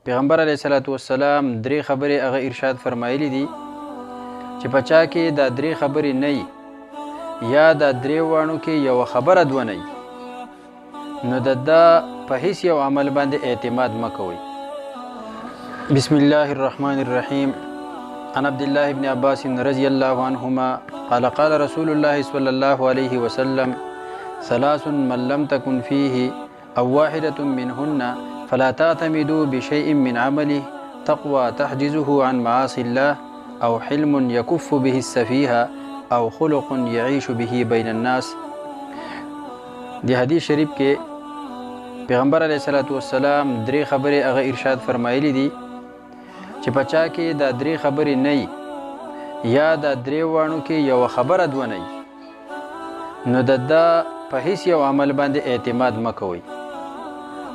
پیغمبر علیه الصلاۃ والسلام درې خبرې هغه ارشاد فرمایلی دي چې په چا کې دا درې خبرې نه یا دا درې وانو کې یو خبره دوه نه نو د په هیڅ یو عمل باندې اعتماد مکوئ. بسم الله الرحمن الرحیم. عن عبد الله بن عباس رضی الله عنهما قال قال رسول الله صلى الله عليه وسلم ثلاث من لم تكن فيه أو واحدة منهن فلا تعتمدوا بشيء من عمله تقوى تحجزه عن معاصي الله أو حلم يكف به السفيهة أو خلق يعيش به بين الناس. دی حدیث شریف کې پیغمبر علیه الصلاۃ والسلام درې خبرې هغه ارشاد فرمایلی دي چې په چا کې دا درې خبرې نه یا دا درې وانو کې یو خبره دوه نه نو د په هیڅ یو عمل باندې اعتماد مکوئ.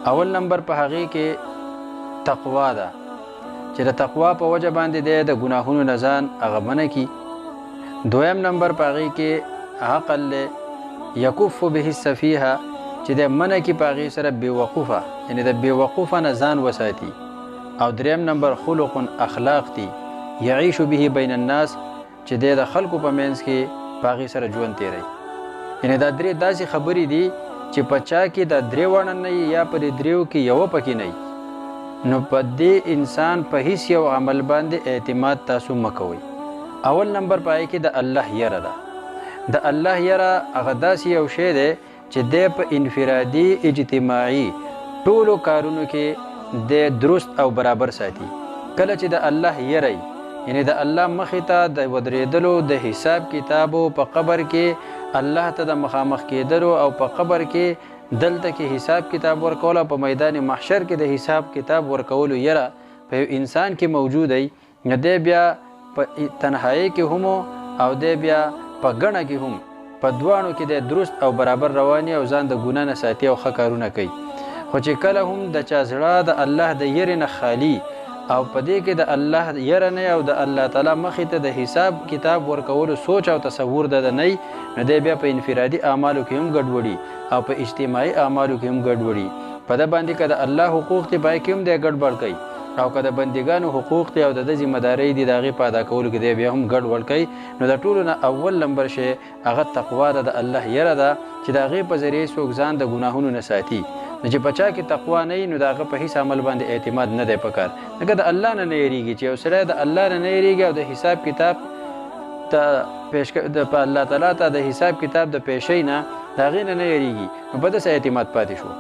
اول نمبر په هغې کې تقوا ده چې د تقوا په وجه باندې د ګناهونو نه ځان هغه منع کي. دویم نمبر په هغې کې عقل یکف به السفیهه چې د منع کي په هغې سره بېوقوفه یعنې د بېوقوفه نه ځان وساتي. او دریم نمبر خلق اخلاق دي یعیش به بین الناس چې د خلکو په منځ کې په هغې سره ژوند تیری. یعنې دا درې داسې خبرې دي چې په چا کې دا درې واړه نه یا په دې دریو کې یوه پکې نه نو په دې انسان په هیڅ یو عمل باندې اعتماد تاسو مکوئ. اول نمبر په هغې کې د الله یره ده. د الله یره هغه داسې یو شی دی چې دی په انفرادي اجتماعي ټولو کارونو کې د درست او برابر ساتي. کله چې د الله یره یعنی د الله مخې ته د ودرېدلو د حساب کتابو په قبر کې الله ته د مخامخ کېدلو او په قبر کې دلته کې حساب کتاب ورکول او په میدان محشر کې د حساب کتاب ورکولو یره په یو انسان کې موجود دی نو دی بیا په تنهایی کې هم او دی بیا په ګڼه کې هم په دواړو کې د درست او برابر رواني او ځان د ګناه نه ساتي او ښه کارونه کوي. خو چې کله هم د چا زړه د الله د یرې نه خالي او په دې کې د الله یره نه او د الله تعالی مخې ته د حساب کتاب ورکولو سوچ او تصور د نه نو دی بیا په انفرادي اعمالو کې هم ګډوډي او په اجتماعي اعمالو کې هم ګډوډي. په ده باندې که د الله حقوق دی پای کې هم دی ګډوډ کوي او که د بندګانو حقوق دی او د ذمہ دارۍ دي د هغې په ادا کولو کې دی بیا هم ګډوډ کوي. نو د ټولو نه اول نمبر شی هغه تقوا ده، د الله یره ده چې د هغې په ذریعې څوک ځان د ګناهونو نه ساتي. نو چې په چا کې تقوا نه وي نو د هغه په هیڅ عمل باندې اعتماد نه دی پکار. لکه د الله نه یېرېږي چې یو سړی د الله نه یېرېږي او د حساب کتاب ته په الله تعالی ته د حساب کتاب د پیشۍ نه د هغې نه یېرېږي نو په داسې اعتماد پاتې شو.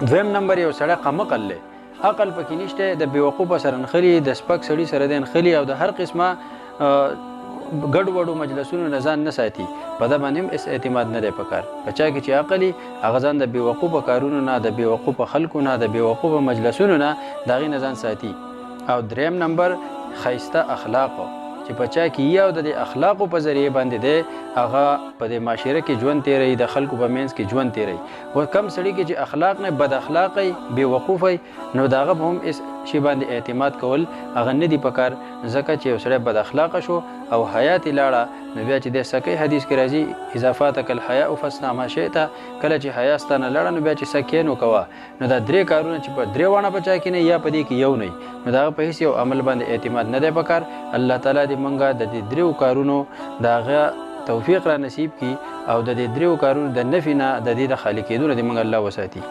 دویم نمبر یو سړی قمقل دی، عقل پکې نشته، د بېوقوفه سره نښلي، د سپک سړي سره دی نښلي او د هر قسمه ګډوډو مجلسونو نه ځان نه ساتي. په ده باندې هم هېڅ اعتماد نه دی پکار. په چا کې چې عقل وي هغه ځان د بېوقوفه کارونو نه، د بېوقوفه خلکو نه، د بېوقوفه مجلسونو نه د هغې نه ځان ساتي. او دریم نمبر ښایسته اخلاقو چې په چا کې یو د دې اخلاقو په ذریعې باندې دی هغه په دې معاشره کې ژوند تیروي، د خلکو په منځ کې ژوند تیروي. و کم سړي کې چې اخلاق نه بد اخلاقی بېوقوفی نو د هغه به هم هېڅ شي باندې اعتماد کول هغه نه دي پکار. ځکه چې یو سړی بد اخلاقه شو او حیا ترې لاړه نو بیا چې دی سکی حدیث کې راځي اذا فاتک الحیاء فاصنع ما شئت، کله چې حیا ستا نه لاړه نو بیا چې سکی نو کوه. نو دا درې کارونه چې په درې واړه په چا کې نه یا په دې کې یو نه نو د هغه په هېڅ یو عمل باندې اعتماد نه دی پکار. الله تعالی دې موږ د دې دریو کارونو د هغه توفیق را نصیب کړي او د دې دریو کارونو د نفي نه د دې د خالي کېدو نه دې موږ الله وساتي.